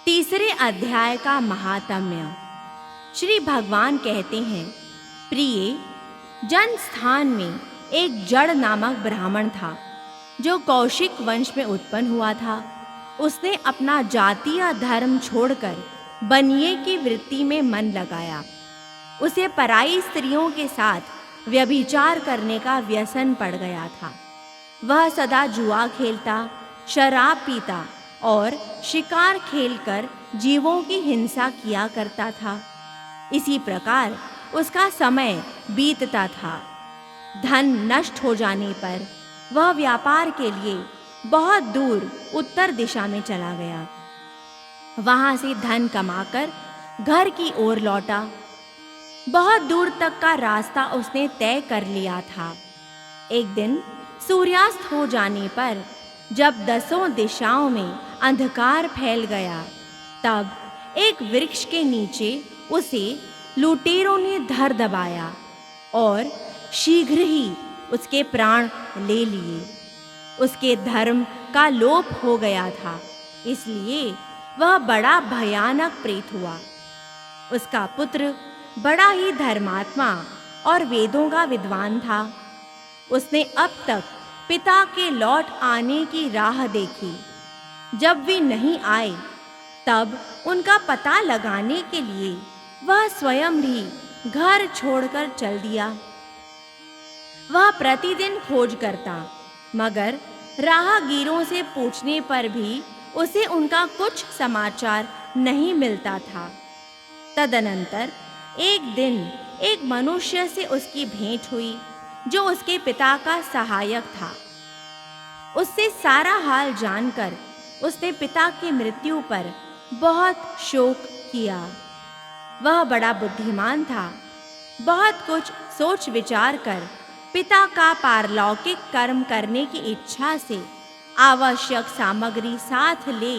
तीसरे अध्याय का महात्म्य। श्री भगवान कहते हैं, प्रिय, जन स्थान में एक जड़ नामक ब्राह्मण था जो कौशिक वंश में उत्पन्न हुआ था। उसने अपना जातीय धर्म छोड़कर बनिए की वृत्ति में मन लगाया। उसे पराई स्त्रियों के साथ व्यभिचार करने का व्यसन पड़ गया था। वह सदा जुआ खेलता, शराब पीता और शिकार खेलकर जीवों की हिंसा किया करता था। इसी प्रकार उसका समय बीतता था। धन नष्ट हो जाने पर वह व्यापार के लिए बहुत दूर उत्तर दिशा में चला गया। वहां से धन कमाकर घर की ओर लौटा। बहुत दूर तक का रास्ता उसने तय कर लिया था। एक दिन सूर्यास्त हो जाने पर जब दसों दिशाओं में अंधकार फैल गया, तब एक वृक्ष के नीचे उसे लुटेरों ने धर दबाया और शीघ्र ही उसके प्राण ले लिए। उसके धर्म का लोप हो गया था, इसलिए वह बड़ा भयानक प्रेत हुआ। उसका पुत्र बड़ा ही धर्मात्मा और वेदों का विद्वान था। उसने अब तक पिता के लौट आने की राह देखी। जब वे नहीं आए, तब उनका पता लगाने के लिए वह स्वयं भी घर छोड़कर चल दिया। वह प्रतिदिन खोज करता, मगर राहगीरों से पूछने पर भी उसे उनका कुछ समाचार नहीं मिलता था। तदनंतर एक दिन एक मनुष्य से उसकी भेंट हुई जो उसके पिता का सहायक था। उससे सारा हाल जानकर उसने पिता की मृत्यु पर बहुत शोक किया। वह बड़ा बुद्धिमान था। बहुत कुछ सोच विचार कर पिता का पारलौकिक कर्म करने की इच्छा से आवश्यक सामग्री साथ ले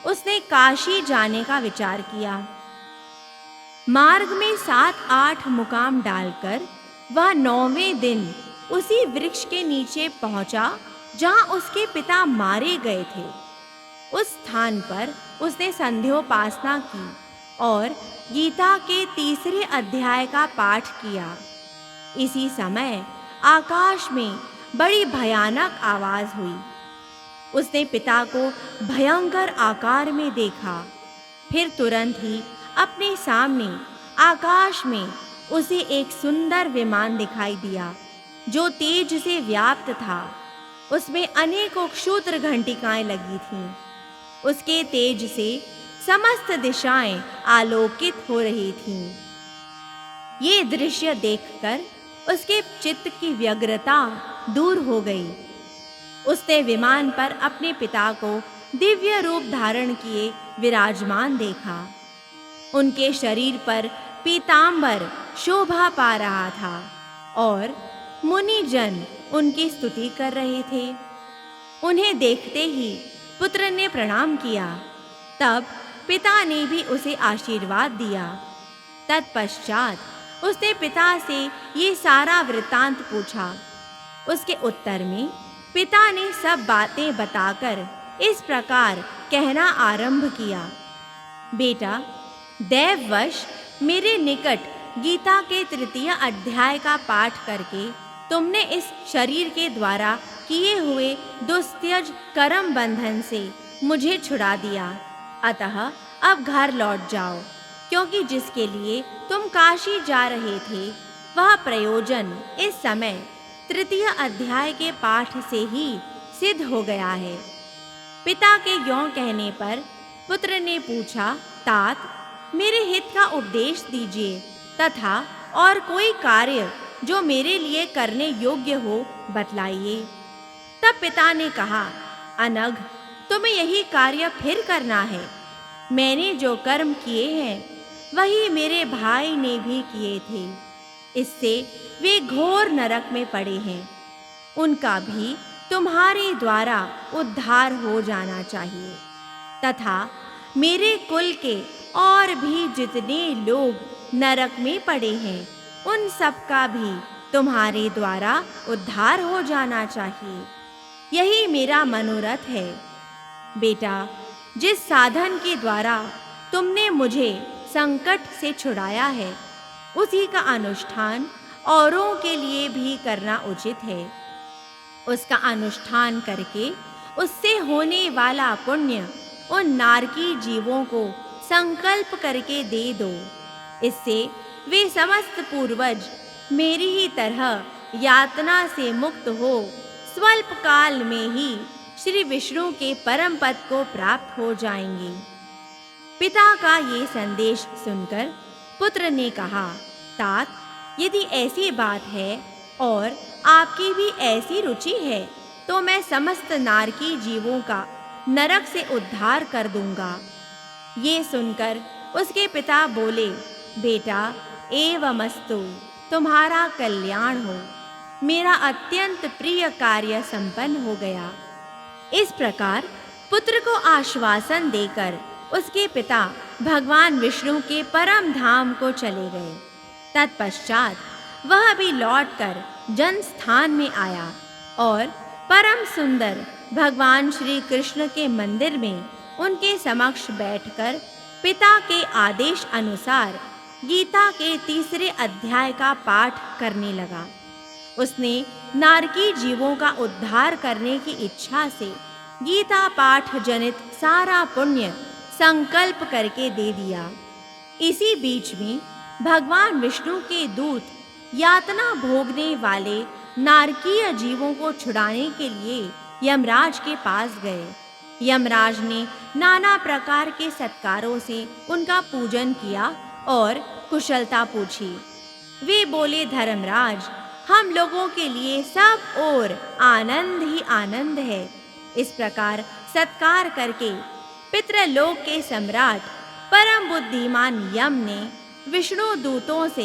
उसने काशी जाने का विचार किया। मार्ग में 7-8 मुकाम डालकर वह 9वें दिन उसी वृक्ष के नीचे पहुंचा जहां उसके पिता मारे गए थे। उस स्थान पर उसने संध्योपासना की और गीता के 3 अध्याय का पाठ किया। इसी समय आकाश में बड़ी भयानक आवाज हुई। उसने पिता को भयंकर आकार में देखा। फिर तुरंत ही अपने सामने आकाश में उसे एक सुंदर विमान दिखाई दिया जो तेज से व्याप्त था। उसमें अनेकों क्षुद्र घंटिकाएं लगी थीं। उसके तेज से समस्त दिशाएं आलोकित हो रही थीं। ये दृश्य देखकर उसके चित्त की व्यग्रता दूर हो गई। उसने विमान पर अपने पिता को दिव्य रूप धारण किए विराजमान देखा। उनके शरीर पर पीतांबर शोभा पा रहा था और मुनिजन उनकी स्तुति कर रहे थे। उन्हें देखते ही पुत्र ने प्रणाम किया। तब पिता ने भी उसे आशीर्वाद दिया। तत्पश्चात उसने पिता से ये सारा वृत्तांत पूछा। उसके उत्तर में पिता ने सब बातें बताकर इस प्रकार कहना आरंभ किया, बेटा, दैववश मेरे निकट गीता के 3 अध्याय का पाठ करके तुमने इस शरीर के द्वारा किए हुए दुस्त्यज कर्म बंधन से मुझे छुड़ा दिया। अतः अब घर लौट जाओ, क्योंकि जिसके लिए तुम काशी जा रहे थे वह प्रयोजन इस समय 3 अध्याय के पाठ से ही सिद्ध हो गया है। पिता के यों कहने पर पुत्र ने पूछा, तात, मेरे हित का उपदेश दीजिए तथा और कोई कार्य जो मेरे लिए करने योग्य हो बतलाइए। तब पिता ने कहा, अनघ, तुम्हें यही कार्य फिर करना है। मैंने जो कर्म किए हैं वही मेरे भाई ने भी किए थे। इससे वे घोर नरक में पड़े हैं। उनका भी तुम्हारे द्वारा उद्धार हो जाना चाहिए तथा मेरे कुल के और भी जितने लोग नरक में पड़े हैं उन सब का भी तुम्हारे द्वारा उद्धार हो जाना चाहिए। यही मेरा मनोरथ है। बेटा, जिस साधन के द्वारा तुमने मुझे संकट से छुड़ाया है, उसी का अनुष्ठान औरों के लिए भी करना उचित है। उसका अनुष्ठान करके उससे होने वाला पुण्य उन नारकी जीवों को संकल्प करके दे दो। इससे वे समस्त पूर्वज मेरी ही तरह यातना से मुक्त हो स्वल्प काल में ही श्री विष्णु के परम पद को प्राप्त हो जाएंगे। पिता का ये संदेश सुनकर पुत्र ने कहा, तात, यदि ऐसी बात है और आपकी भी ऐसी रुचि है तो मैं समस्त नारकी जीवों का नरक से उद्धार कर दूंगा। ये सुनकर उसके पिता बोले, बेटा, एवमस्तु, तुम्हारा कल्याण हो, मेरा अत्यंत प्रिय कार्य संपन्न हो गया। इस प्रकार पुत्र को आश्वासन देकर उसके पिता भगवान विष्णु के परम धाम को चले गए। तत्पश्चात वह भी लौटकर जन स्थान में आया और परम सुंदर भगवान श्री कृष्ण के मंदिर में उनके समक्ष बैठकर पिता के आदेश अनुसार गीता के 3 अध्याय का पाठ करने लगा। उसने नारकी जीवों का उद्धार करने की इच्छा से गीता पाठ जनित सारा पुण्य संकल्प करके दे दिया। इसी बीच में भगवान विष्णु के दूत यातना भोगने वाले नारकीय जीवों को छुड़ाने के लिए यमराज के पास गए। यमराज ने नाना प्रकार के सत्कारों से उनका पूजन किया और कुशलता पूछी। वे बोले, धर्मराज, हम लोगों के लिए सब और आनंद ही आनंद है। इस प्रकार सत्कार करके पितृलोक के सम्राट परम बुद्धिमान यम ने विष्णु दूतों से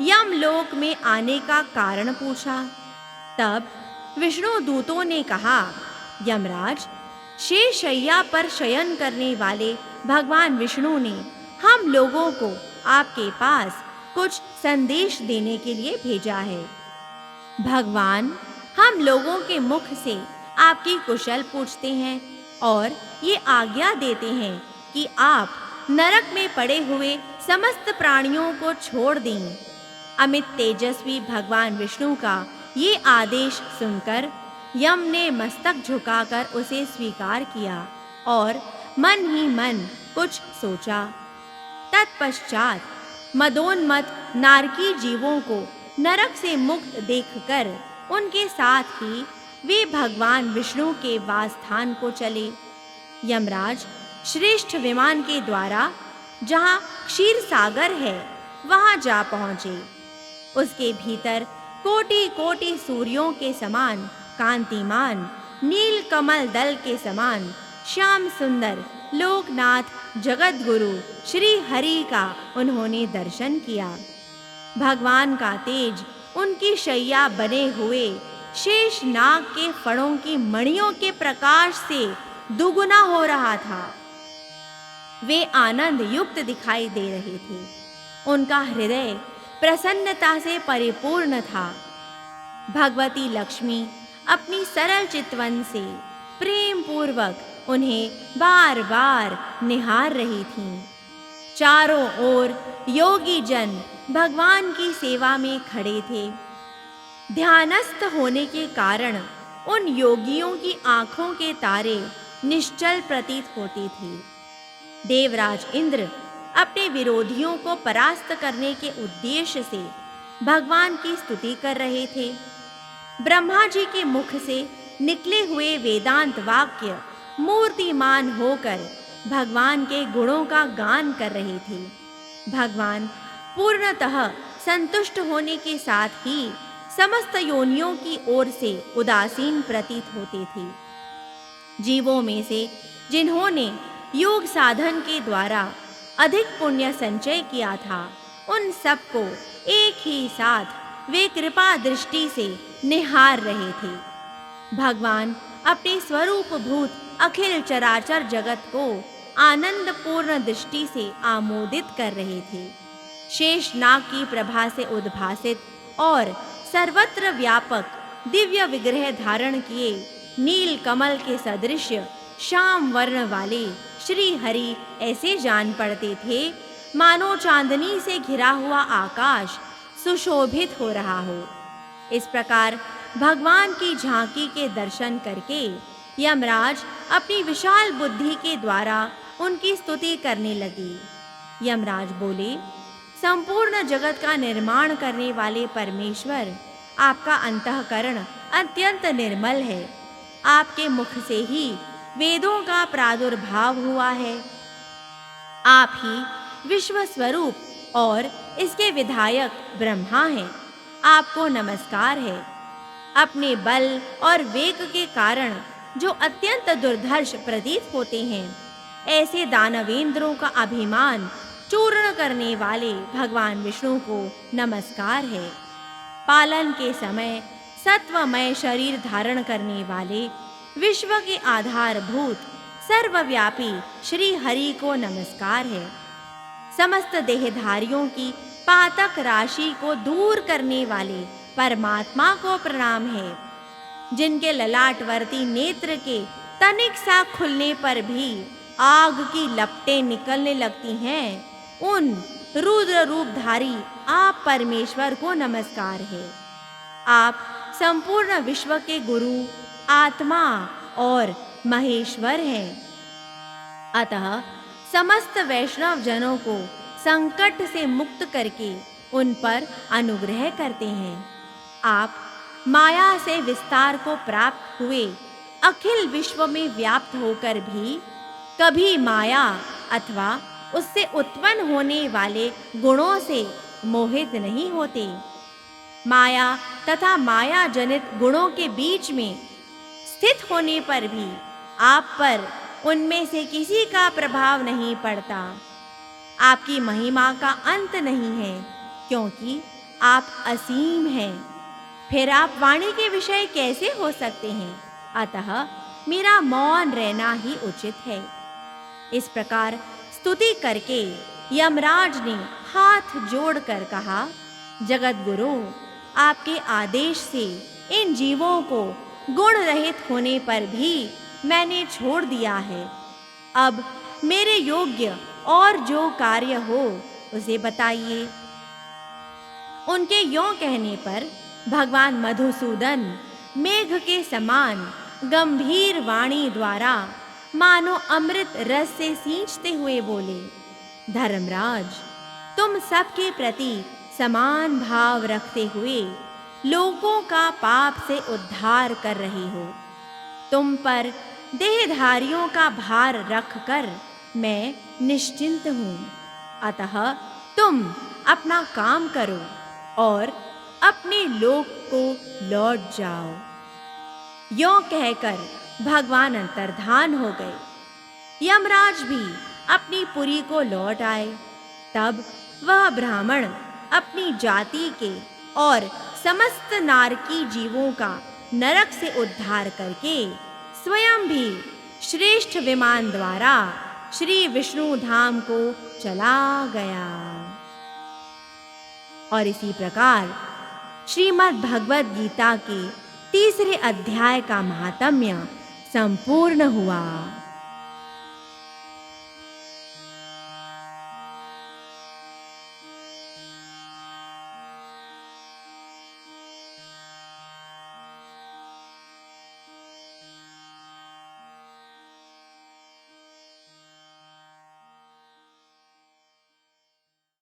यमलोक में आने का कारण पूछा। तब विष्णु दूतों ने कहा, यमराज, शेषशय्या पर शयन करने वाले भगवान विष्णु ने हम लोगों को आपके पास कुछ संदेश देने के लिए भेजा है। भगवान हम लोगों के मुख से आपकी कुशल पूछते हैं और ये आज्ञा देते हैं कि आप नरक में पड़े हुए समस्त प्राणियों को छोड़ दें। अमित तेजस्वी भगवान विष्णु का ये आदेश सुनकर यम ने मस्तक झुकाकर उसे स्वीकार किया और मन ही मन कुछ सोचा। तत्पश्चात मदोन्मत्त नारकी जीवों को नरक से मुक्त देखकर उनके साथ ही वे भगवान विष्णु के वासस्थान को चले। यमराज श्रेष्ठ विमान के द्वारा जहाँ क्षीर सागर है वहाँ जा पहुँचे। उसके भीतर कोटि कोटि सूर्यों के समान कांतिमान, नील कमल दल के समान श्याम सुंदर लोकनाथ जगत गुरु श्री हरि का उन्होंने दर्शन किया। भगवान का तेज उनकी शैया बने हुए शेष नाग के फणों की मणियों के प्रकाश से दुगुना हो रहा था। वे आनंद युक्त दिखाई दे रहे थे। उनका हृदय प्रसन्नता से परिपूर्ण था। भगवती लक्ष्मी अपनी सरल चितवन से प्रेम पूर्वक उन्हें बार बार निहार रही थीं। चारों ओर योगी जन भगवान की सेवा में खड़े थे। ध्यानस्थ होने के कारण उन योगियों की आंखों के तारे निश्चल प्रतीत होते थे। देवराज इंद्र अपने विरोधियों को परास्त करने के उद्देश्य से भगवान की स्तुति कर रहे थे। ब्रह्मा जी के मुख से निकले हुए वेदांत वाक्य मूर्तिमान होकर भगवान के गुणों का गान कर रहे थे। भगवान पूर्णतः संतुष्ट होने के साथ ही समस्त योनियों की ओर से उदासीन प्रतीत होते थे। जीवों में से जिन्होंने योग साधन के द्वारा अधिक पुण्य संचय किया था, उन सबको एक ही साथ वे कृपा दृष्टि से निहार रहे थे। भगवान अपने स्वरूप भूत अखिल चराचर जगत को आनंद पूर्ण दृष्टि से आमोदित कर रहे थे। शेष नाग की प्रभा से उद्भासित और सर्वत्र व्यापक दिव्य विग्रह धारण किए नील कमल के सदृश श्याम वर्ण वाले श्री हरि ऐसे जान पड़ते थे मानो चांदनी से घिरा हुआ आकाश सुशोभित हो रहा हो। इस प्रकार भगवान की झांकी के दर्शन करके यमराज अपनी विशाल बुद्धि के द्वारा उनकी स्तुति करने लगे। यमराज बोले, संपूर्ण जगत का निर्माण करने वाले परमेश्वर, आपका अंतःकरण अत्यंत निर्मल है। आपके मुख से ही वेदों का प्रादुर्भाव हुआ है। आप ही विश्व स्वरूप और इसके विधायक ब्रह्मा हैं। आपको नमस्कार है। अपने बल और वेग के कारण जो अत्यंत दुर्धर्ष प्रतीत होते हैं, ऐसे दानवेंद्रों का अभिमान चूर्ण करने वाले भगवान विष्णु को नमस्कार है। पालन के समय सत्वमय शरीर धारण करने वाले विश्व के आधारभूत सर्वव्यापी श्री हरि को नमस्कार है। समस्त देहधारियों की पातक राशि को दूर करने वाले परमात्मा को प्रणाम है। जिनके ललाटवर्ती नेत्र के तनिक सा खुलने पर भी आग की लपटें निकलने लगती हैं, उन रुद्र रूपधारी आप परमेश्वर को नमस्कार है। आप संपूर्ण विश्व के गुरु, आत्मा और महेश्वर हैं। अतः समस्त वैष्णव जनों को संकट से मुक्त करके उन पर अनुग्रह करते हैं। आप माया से विस्तार को प्राप्त हुए अखिल विश्व में व्याप्त होकर भी कभी माया अथवा उससे उत्पन्न होने वाले गुणों से मोहित नहीं होते। माया तथा माया जनित गुणों के बीच में स्थित होने पर भी आप पर उनमें से किसी का प्रभाव नहीं पड़ता। आपकी महिमा का अंत नहीं है, क्योंकि आप असीम हैं। फिर आप वाणी के विषय कैसे हो सकते हैं? अतः मेरा मौन रहना ही उचित है। इस प्रकार स्तुति करके यमराज ने हाथ जोड़कर कहा, जगत गुरु, आपके आदेश से इन जीवों को गुण रहित होने पर भी मैंने छोड़ दिया है। अब मेरे योग्य और जो कार्य हो उसे बताइए। उनके यों कहने पर भगवान मधुसूदन मेघ के समान गंभीर वाणी द्वारा मानो अमृत रस से सींचते हुए बोले, धर्मराज, तुम सबके प्रति समान भाव रखते हुए लोगों का पाप से उद्धार कर रहे हो। तुम पर देहधारियों का भार रखकर मैं निश्चिंत हूँ। अतः तुम अपना काम करो और अपने लोक को लौट जाओ। यों कहकर भगवान अंतर्धान हो गए। यमराज भी अपनी पुरी को लौट आए। तब वह ब्राह्मण अपनी जाति के और समस्त नारकी जीवों का नरक से उद्धार करके स्वयं भी श्रेष्ठ विमान द्वारा श्री विष्णु धाम को चला गया। और इसी प्रकार श्रीमद् भगवद गीता के तीसरे अध्याय का महात्म्य संपूर्ण हुआ।